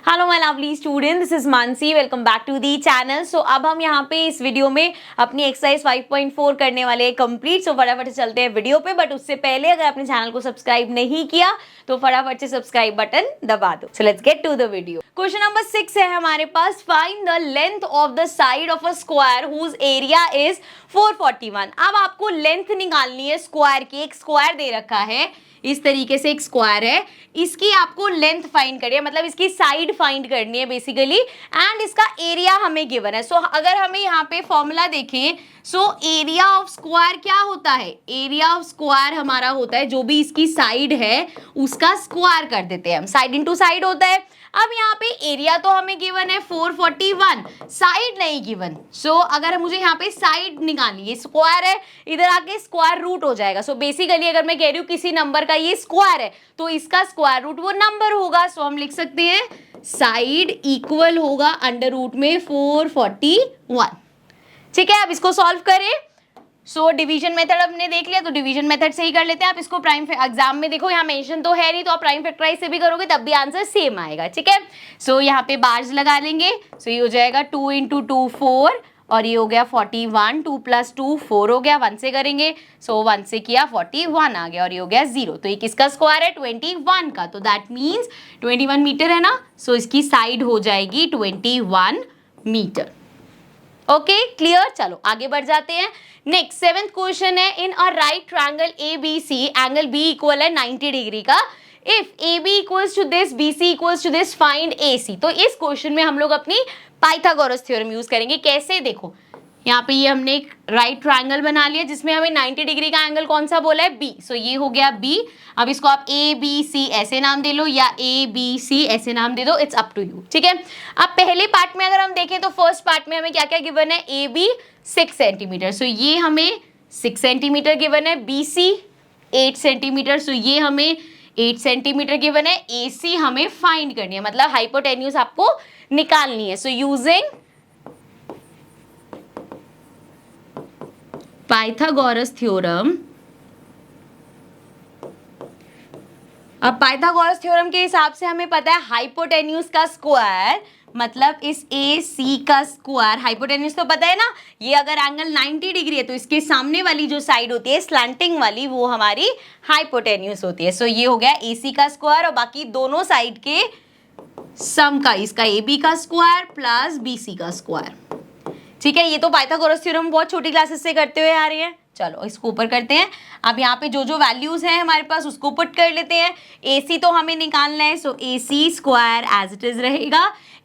Hello my lovely student, this is Mansi. Welcome back to the channel. So अब हम यहाँ पे इस वीडियो में अपनी एक्सरसाइज 5.4 करने वाले हैं कंप्लीट। सो फटाफट से चलते हैं वीडियो पे, बट उससे पहले अगर आपने चैनल को सब्सक्राइब नहीं किया तो फटाफट से सब्सक्राइब बटन दबा दो। So let's get to the video. Question number 6 है हमारे पास। Find the length of the side of a square whose area is 441। अब आपको लेंथ निकालनी है स्क्वायर की। एक स्क्वायर दे रखा है, इस तरीके से एक स्क्वायर है, इसकी आपको लेंथ फाइंड करनी है, मतलब इसकी साइड फाइंड करनी है बेसिकली, एंड इसका एरिया हमें गिवन है। सो अगर हमें यहाँ पे फॉर्मूला देखें, सो एरिया ऑफ स्क्वायर क्या होता है? एरिया ऑफ स्क्वायर हमारा होता है जो भी इसकी साइड है उसका स्क्वायर कर देते हैं हम, साइड इंटू साइड होता है। अब यहाँ पे एरिया तो हमें गिवन है 441, साइड नहीं गिवन। सो अगर मुझे यहाँ पे साइड निकालनी है, स्क्वायर है, इधर आके स्क्वायर रूट हो जाएगा। सो बेसिकली अगर मैं कह रही हूँ किसी नंबर का ये स्क्वायर है तो इसका स्क्वायर रूट वो नंबर होगा। सो हम लिख सकते हैं साइड इक्वल होगा अंडर रूट में 441। ठीक है, अब इसको सॉल्व करें। सो डिवीजन मेथड हमने देख लिया, तो डिवीजन मेथड से ही कर लेते हैं। आप इसको प्राइम एग्जाम में देखो, यहाँ मेंशन तो है नहीं, तो आप प्राइम फैक्टराइज से भी करोगे तब भी आंसर सेम आएगा। ठीक है, सो यहाँ पे बार्स लगा लेंगे। सो ये हो जाएगा 2 × 2 4, और ये हो गया 41, 2 + 2 4 हो गया। 1 से करेंगे, सो 1 से किया 41 आ गया, और ये हो गया 0। तो ये किसका स्क्वायर है? 21 का। तो दैट मीन्स 21 मीटर है ना, सो इसकी साइड हो जाएगी 21 मीटर। ओके क्लियर, चलो आगे बढ़ जाते हैं। नेक्स्ट 7th क्वेश्चन है। In a right triangle ABC, angle B equal है 90 डिग्री का। If AB equals to this, BC equals to this, find AC। तो इस क्वेश्चन में हम लोग अपनी पाइथागोरस थ्योरम यूज करेंगे। कैसे? देखो यहाँ पे ये हमने एक राइट ट्रायंगल बना लिया जिसमें हमें 90 डिग्री का एंगल कौन सा बोला है? B। सो ये हो गया B। अब इसको आप ABC ऐसे नाम दे लो या ABC ऐसे नाम दे दो, इट्स अप टू यू। ठीक है, अब पहले पार्ट में अगर हम देखें तो फर्स्ट पार्ट में हमें क्या क्या गिवन है? AB 6 सेंटीमीटर, सो ये हमें 6 सेंटीमीटर गिवन है। BC 8 सेंटीमीटर, सो ये हमें 8 सेंटीमीटर गिवन है। AC हमें फाइंड करनी है, मतलब हाइपोटेन्यूज आपको निकालनी है। So using Pythagoras theorem. अब पाइथागोरस थ्योरम के हिसाब से हमें पता है हाइपोटेन्यूज का स्क्वायर मतलब इस AC का स्क्वायर। हाइपोटेन्यूज तो पता है ना, ये अगर एंगल 90 डिग्री है तो इसके सामने वाली जो साइड होती है स्लैंटिंग वाली, वो हमारी हाइपोटेन्यूज होती है। सो ये हो गया AC का स्क्वायर, और बाकी दोनों साइड के सम का, इसका AB का स्क्वायर प्लस BC का स्क्वायर। ठीक है, ये तो पाइथागोरस थ्योरम बहुत छोटी क्लासेस से करते हुए आ रही है। चलो इसको ऊपर करते हैं। अब यहाँ पे जो जो वैल्यूज हैं हमारे पास उसको पुट कर लेते हैं। AC तो हमें निकालना है, so AC square as it is रहेगा।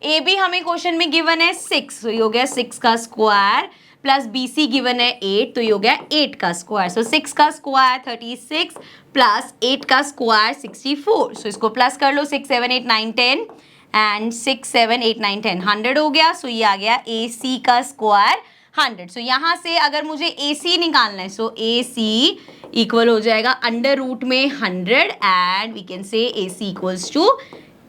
AB हमें क्वेश्चन में गिवन है 6, तो ये हो गया 6 का स्क्वायर, प्लस BC गिवन है 8, तो ये हो गया 8 का स्क्वायर। सो 6 का स्क्वायर 36 प्लस 8 का स्क्वायर 64। सो इसको प्लस कर लो, 6 7 8 9 10 एंड 6 7 8 9 10 100 हो गया। सो ये आ गया AC का स्क्वायर 100। सो यहाँ से अगर मुझे AC निकालना है, सो AC इक्वल हो जाएगा अंडर रूट में 100, and we can say AC equals to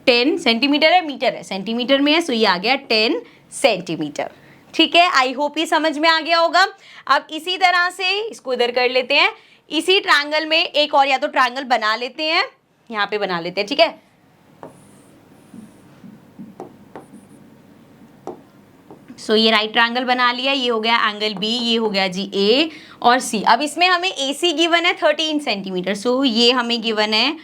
10 centimetre है, मीटर है, सेंटीमीटर में है। सो ये आ गया 10 सेंटीमीटर। ठीक है, आई होप ये समझ में आ गया होगा। अब इसी तरह से इसको इधर कर लेते हैं। इसी ट्रायंगल में एक और या तो ट्रायंगल बना लेते हैं, यहाँ पे बना लेते हैं। ठीक है, सो ये राइट ट्रायंगल बना लिया। ये हो गया एंगल B, ये हो गया जी A और C। अब इसमें हमें AC गिवन है 13 सेंटीमीटर, सो ये हमें गिवन है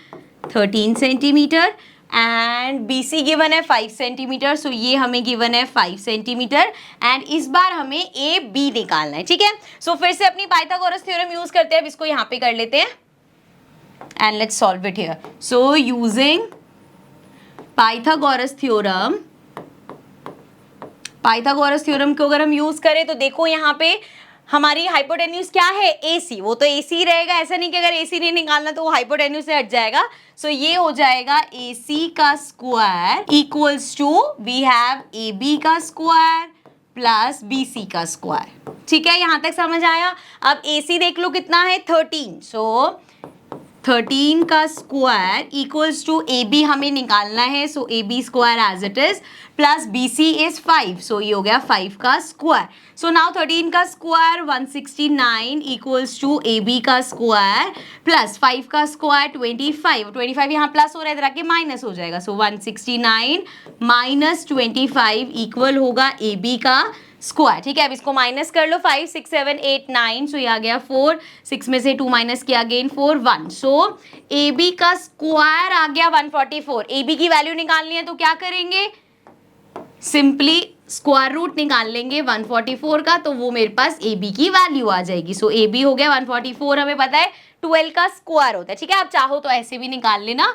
13 सेंटीमीटर, एंड BC गिवन है 5 सेंटीमीटर, सो ये हमें गिवन है 5 सेंटीमीटर, एंड इस बार हमें AB निकालना है। ठीक है, सो फिर से अपनी पाइथागोरस थ्योरम यूज करते हैं। अब इसको यहाँ पे कर लेते हैं and let's solve it here. So using Pythagoras theorem, Pythagoras theorem को अगर हम यूज करें तो देखो यहाँ पे हमारी हाइपोटेन्यूज क्या है? AC। वो तो AC रहेगा, ऐसा नहीं कि अगर AC नहीं निकालना तो वो हाइपोटेन्यूज से हट जाएगा। सो ये हो जाएगा AC का square equals to we have AB का स्क्वायर प्लस BC का स्क्वायर। ठीक है, यहाँ तक समझ आया। अब AC देख लो कितना है 13, सो 13 का square equals to A B हमें निकालना है, so A B square as it is, plus B C is 5, so ये हो गया 5 का स्क्वायर. सो नाउ 13 का square 169 equals to A B का स्क्वायर प्लस 5 का स्क्वायर 25. 25 यहाँ प्लस हो रहा है, इधर आके माइनस हो जाएगा, सो 169 माइनस 25 इक्वल होगा ए बी का स्क्वायर. ठीक है, अब इसको माइनस कर लो, 5 6 7 8 9, सो ये आ गया 4, 6 में से 2 माइनस किया, अगेन 4 1, सो ए बी का स्क्वायर आ गया 144. ए बी की वैल्यू निकालनी है तो क्या करेंगे, सिंपली स्क्वायर रूट निकाल लेंगे 144 का, तो वो मेरे पास ए बी की वैल्यू आ जाएगी. सो ए बी हो गया 144, हमें पता है 12 का स्क्वायर होता है. ठीक है, आप चाहो तो ऐसे भी निकाल लेना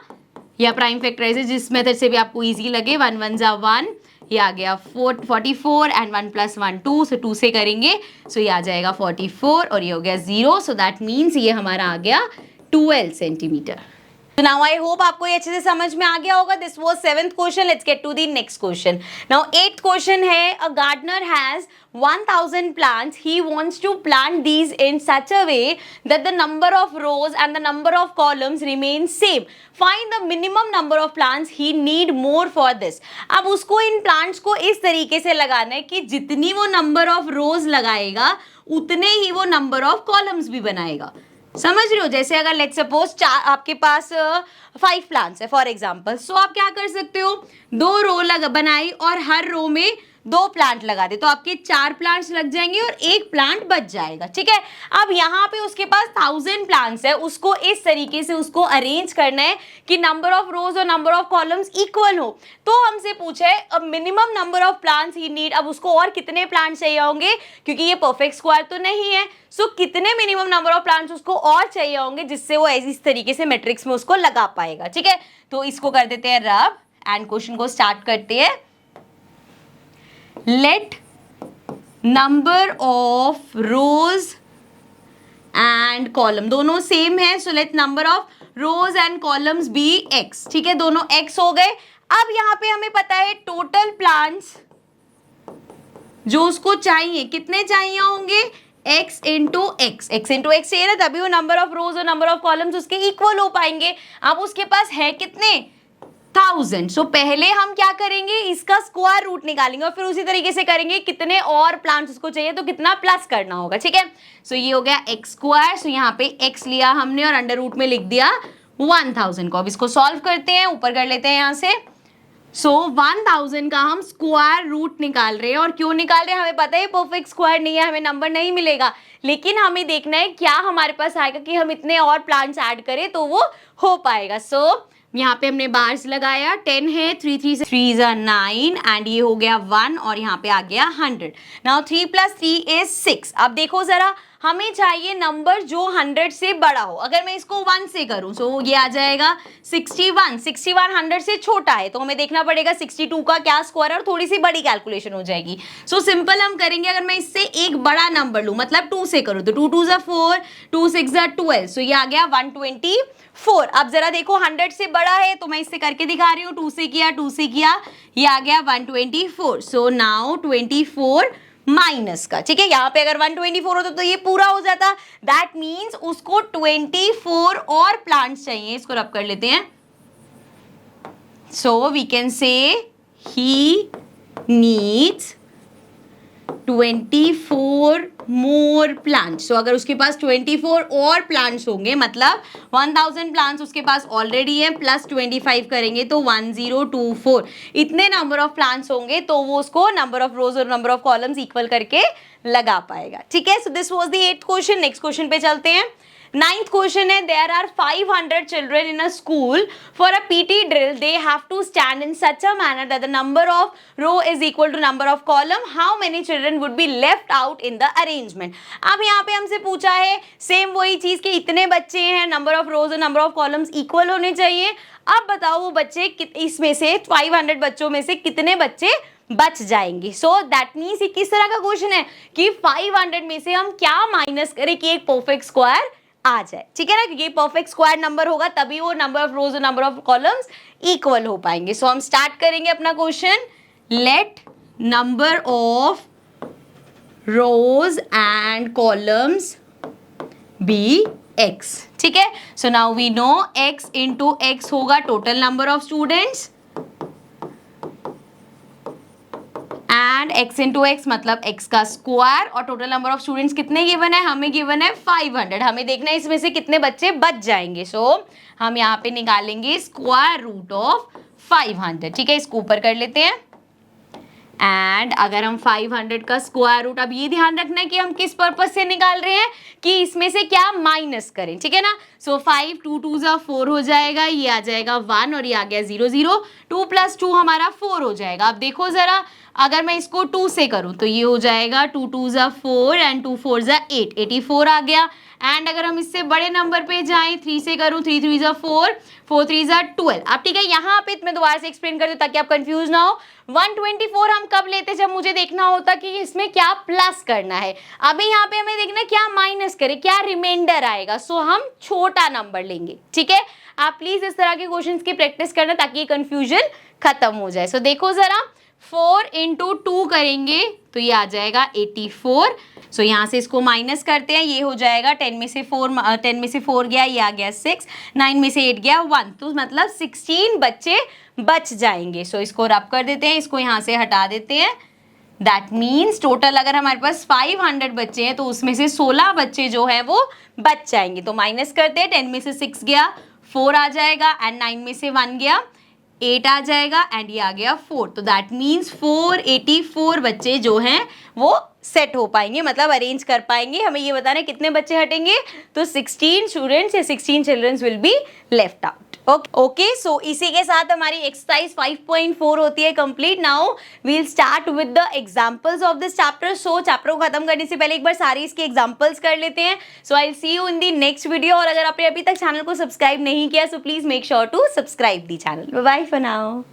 या प्राइम फैक्टराइज जिस मेथड से भी आपको इजी लगे. 1 1 जा 1, ये आ गया 44 एंड 1 + 1 2, सो 2 से करेंगे, सो ये आ जाएगा 44 और ये हो गया 0, सो दैट मीन्स ये हमारा आ गया 12 centimetre. So now I hope आपको ये अच्छे से समझ में आ गया होगा. This was 7th question. Let's get to the next question. Now 8th question है, a gardener has 1000 plants. He wants to plant these in such a way that the number of rows and the number of columns remain same. Find the minimum number of plants he need more for this. अब उसको इन plants को इस तरीके से लगाना है कि जितनी वो number of rows लगाएगा उतने ही वो number of columns भी बनाएगा. समझ रहे हो, जैसे अगर लेट्स सपोज आपके पास 5 प्लांट्स है फॉर एग्जांपल, सो आप क्या कर सकते हो, 2 रो बनाई और हर रो में 2 प्लांट लगा दे, तो आपके 4 प्लांट्स लग जाएंगे और 1 प्लांट बच जाएगा. ठीक है, अब यहाँ पे उसके पास 1000 प्लांट्स है, उसको इस तरीके से उसको अरेंज करना है कि नंबर ऑफ रोज और नंबर ऑफ कॉलम्स इक्वल हो. तो हमसे पूछा है अब minimum number of plants he need. अब उसको और कितने प्लांट्स चाहिए होंगे, क्योंकि ये परफेक्ट स्क्वायर तो नहीं है, सो कितने मिनिमम नंबर ऑफ प्लांट्स उसको और चाहिए होंगे जिससे वो इस तरीके से मैट्रिक्स में उसको लगा पाएगा. ठीक है, तो इसको कर देते हैं रब एंड क्वेश्चन को स्टार्ट करते हैं. Let number of rows and column दोनों सेम है, so let number of rows and columns be x. ठीक है, दोनों x हो गए. अब यहाँ पे हमें पता है टोटल प्लांट्स जो उसको चाहिए कितने चाहिए होंगे, x into x. x into x चाहिए ना, तभी वो नंबर ऑफ रोज और नंबर ऑफ कॉलम्स उसके इक्वल हो पाएंगे. अब उसके पास है कितने, 1000. सो पहले हम क्या करेंगे, इसका स्क्वायर रूट निकालेंगे और फिर उसी तरीके से करेंगे कितने और प्लांट्स उसको चाहिए तो कितना प्लस करना होगा. ठीक है, सो ये हो गया x स्क्वायर. सो यहाँ पे x लिया हमने और अंडर रूट में लिख दिया 1000 को. अब इसको सॉल्व करते हैं, ऊपर कर लेते हैं यहाँ से. सो 1000 का हम स्क्वायर रूट निकाल रहे हैं, और क्यों निकाल रहे हैं, हमें पता है परफेक्ट स्क्वायर नहीं है, हमें नंबर नहीं मिलेगा, लेकिन हमें देखना है क्या हमारे पास आएगा कि हम इतने और प्लांट्स ऐड करें तो वो हो पाएगा. सो यहाँ पे हमने बार्स लगाया, 10 है, 3 3 से 3 is 9 एंड ये हो गया 1 और यहाँ पे आ गया 100. Now 3 + 3 is 6. अब देखो जरा, हमें चाहिए नंबर जो 100 से बड़ा हो. अगर मैं इसको 1 से करूं तो ये आ जाएगा 61. 61 100 से छोटा है, तो हमें देखना पड़ेगा 62 का क्या स्क्वायर है और थोड़ी सी बड़ी कैलकुलेशन हो जाएगी. सो सिंपल हम करेंगे, अगर मैं इससे एक बड़ा नंबर लूं, मतलब 2 से करूं, तो 2 2 = 4, 2 6 = 12, सो ये आ गया 124. अब जरा देखो 100 से बड़ा है तो मैं इससे करके दिखा रही हूँ, 2 से किया, 2 से किया, ये आ गया 124. सो नाउ 24 माइनस का. ठीक है, यहाँ पे अगर 124 होता तो ये पूरा हो जाता. दैट मीन्स उसको 24 और प्लांट्स चाहिए. इसको रब कर लेते हैं. सो वी कैन से ही नीड्स 24 मोर प्लांट्स. सो अगर उसके पास 24 और प्लांट्स होंगे, मतलब 1000 प्लांट्स उसके पास ऑलरेडी है, प्लस 25 करेंगे तो 1024. इतने नंबर ऑफ प्लांट्स होंगे तो वो उसको नंबर ऑफ रोज और नंबर ऑफ कॉलम्स इक्वल करके लगा पाएगा. ठीक है, so this was the 8th question. Next question पे चलते हैं. 9th क्वेश्चन है, there are 500 children in a school. For a PT drill they have to stand in such a manner that the number of row is equal to number of column. How many children would be left out in the arrangement. अब यहाँ पे हमसे पूछा है same वही चीज कि इतने बच्चे हैं, नंबर ऑफ रोज और नंबर ऑफ कॉलम्स इक्वल होने चाहिए. अब बताओ वो बच्चे इसमें से 500 बच्चों में से कितने बच्चे बच जाएंगे. सो दैट मीन्स ये किस तरह का क्वेश्चन है कि 500 में से हम क्या माइनस करें कि एक परफेक्ट स्क्वायर आ जाए. ठीक है ना, क्योंकि परफेक्ट स्क्वायर नंबर होगा तभी वो नंबर ऑफ रोज और नंबर ऑफ कॉलम्स इक्वल हो पाएंगे. सो हम स्टार्ट करेंगे अपना question. Let number of rows and columns be x, ठीक है। So now we know x into x होगा total number of students and x into x मतलब x का स्क्वायर, और टोटल नंबर ऑफ स्टूडेंट्स कितने given है, हमें given है 500। हमें देखना है इसमें से कितने बच्चे बच जाएंगे। सो हम यहाँ पे निकालेंगे स्क्वायर रूट ऑफ 500, ठीक है। इसको ऊपर कर लेते हैं एंड अगर हम 500 का स्क्वायर रूट, अब ये ध्यान रखना है कि हम किस पर्पज से निकाल रहे हैं कि इसमें से क्या माइनस करें, ठीक है ना। सो 5 2 2 जा 4 हो जाएगा, ये आ जाएगा 1 और ये आ गया 0 0, 2 + 2 हमारा 4 हो जाएगा। अब देखो जरा, अगर मैं इसको 2 से करूं तो ये हो जाएगा 2 2 जा 4 एंड 2 4 जा 8, 84 आ गया। एंड अगर हम इससे बड़े नंबर पे जाएं, 3 से करूं, 3 3 जा 4, 4 3 जा 12। अब ठीक है, यहाँ पे मैं दोबारा से एक्सप्लेन कर दूं ताकि आप कंफ्यूज ना हो। 124 हम कब लेते, जब मुझे देखना होता कि इसमें क्या प्लस करना है। अभी यहाँ पे हमें देखना क्या माइनस करे, क्या रिमाइंडर आएगा। सो हम छोटा नंबर लेंगे, ठीक है। आप प्लीज इस तरह के क्वेश्चंस की प्रैक्टिस करना ताकि ये कंफ्यूजन खत्म हो जाए। सो देखो जरा, 4 इंटू 2 करेंगे तो ये आ जाएगा 84। सो यहाँ से इसको माइनस करते हैं, ये हो जाएगा 10 में से 4 गया, ये आ गया 6, 9 में से 8 गया 1, तो मतलब 16 बच्चे बच जाएंगे। सो इसको रब कर देते हैं, इसको यहाँ से हटा देते हैं। दैट मीन्स टोटल अगर हमारे पास 500 बच्चे हैं तो उसमें से 16 बच्चे जो है वो बच जाएंगे। तो माइनस करते हैं, 10 में से 6 गया 4 आ जाएगा, एंड 9 में से 1 गया 8 आ जाएगा, एंड ये आ गया 4। तो दैट मीन्स 484 बच्चे जो हैं वो सेट हो पाएंगे, मतलब अरेंज कर पाएंगे। हमें ये बताना है कितने बच्चे हटेंगे, तो 16 स्टूडेंट्स या 16 childrens will be left out. Okay, so इसी के साथ हमारी एक्सरसाइज 5.4 होती है complete. Now we'll start with the examples of this chapter. So chapter को खत्म करने से पहले एक बार सारी इसके एग्जांपल्स कर लेते हैं। So I will see you in the next video, और अगर आपने अभी तक चैनल को सब्सक्राइब नहीं किया so please make sure to subscribe the channel. Bye bye for now.